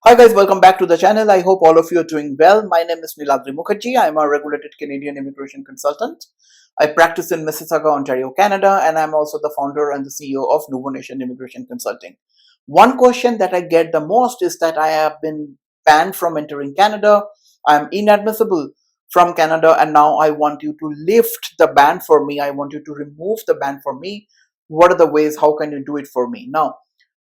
Hi guys, welcome back to the channel. I hope all of you are doing well. My name is Niladri Mukherjee. I am a regulated Canadian immigration consultant. I practice in Mississauga, Ontario, Canada, and I'm also the founder and the CEO of Nouveau Nation Immigration Consulting. One question that I get the most is that I have been banned from entering Canada. I'm inadmissible from Canada, and now I want you to lift the ban for me. I want you to remove the ban for me. What are the ways? How can you do it for me? Now,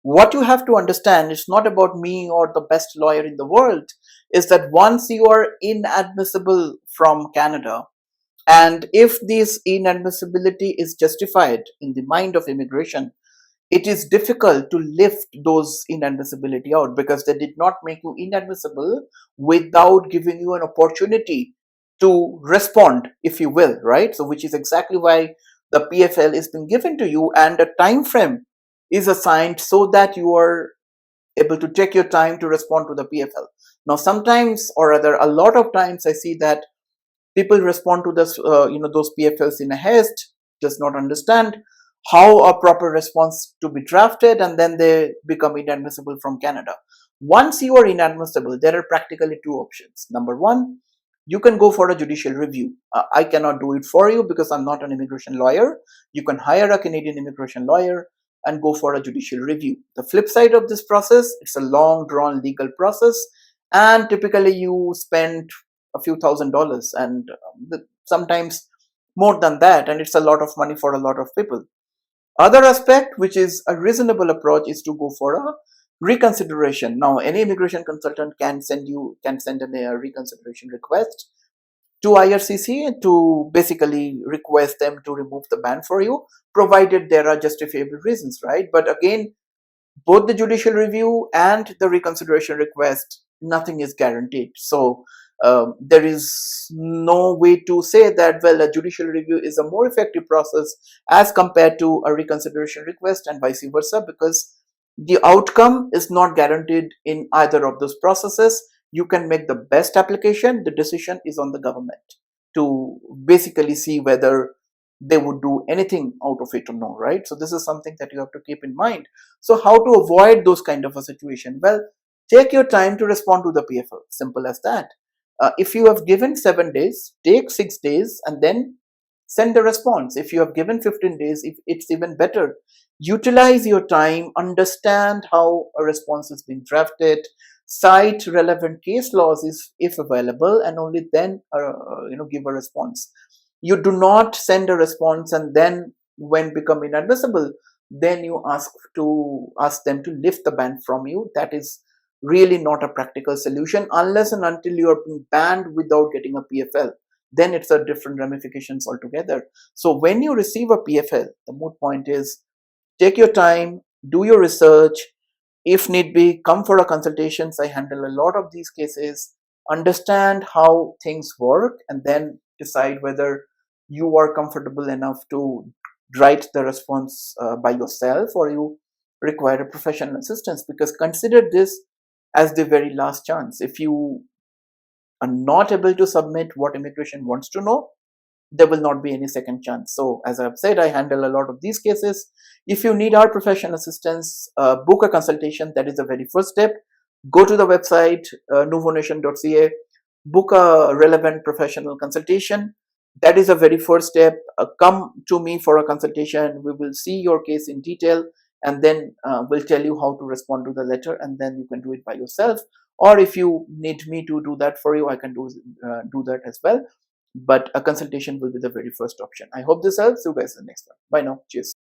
what you have to understand, it's not about me or the best lawyer in the world, is that once you are inadmissible from Canada, and if this inadmissibility is justified in the mind of immigration, it is difficult to lift those inadmissibility out because they did not make you inadmissible without giving you an opportunity to respond, if you will, right? So which is exactly why the PFL is being given to you, and a time frame is assigned so that you are able to take your time to respond to the PFL. Now sometimes, or rather a lot of times, I see that people respond to this those PFLs in a haste, does not understand how a proper response to be drafted, and then they become inadmissible from Canada. Once you are inadmissible, there are practically two options. Number one, you can go for a judicial review. I cannot do it for you because I'm not an immigration lawyer. You can hire a Canadian immigration lawyer and go for a judicial review. The flip side of this process, it's a long drawn legal process, and typically you spend a few $1,000s and sometimes more than that, and it's a lot of money for a lot of people. Other aspect, which is a reasonable approach, is to go for a reconsideration. Now any immigration consultant can send a reconsideration request to IRCC to basically request them to remove the ban for you, provided there are justifiable reasons, right? But again, both the judicial review and the reconsideration request, nothing is guaranteed. So there is no way to say that, well, a judicial review is a more effective process as compared to a reconsideration request, and vice versa, because the outcome is not guaranteed in either of those processes. You can make the best application. The decision is on the government to basically see whether they would do anything out of it or no, right? So this is something that you have to keep in mind. So how to avoid those kind of a situation? Well, take your time to respond to the PFL. Simple as that. If you have given 7 days, take 6 days and then send the response. If you have given 15 days, if it's even better. Utilize your time, understand how a response is being drafted, cite relevant case laws if available, and only then give a response. You do not send a response and then when become inadmissible, then you ask them to lift the ban from you. That is really not a practical solution unless and until you are being banned without getting a PFL. Then it's a different ramifications altogether. So when you receive a PFL, the moot point is take your time, do your research. If need be, come for a consultations. I handle a lot of these cases. Understand how things work and then decide whether you are comfortable enough to write the response by yourself, or you require a professional assistance, because consider this as the very last chance. If you are not able to submit what immigration wants to know, there will not be any second chance. So as I've said, I handle a lot of these cases. If you need our professional assistance, book a consultation. That is the very first step. Go to the website nouveaunation.ca, book a relevant professional consultation. That is the very first step. Come to me for a consultation. We will see your case in detail, and then we'll tell you how to respond to the letter, and then you can do it by yourself. Or if you need me to do that for you, I can do that as well. But a consultation will be the very first option. I hope this helps. See you guys in the next one. Bye now. Cheers.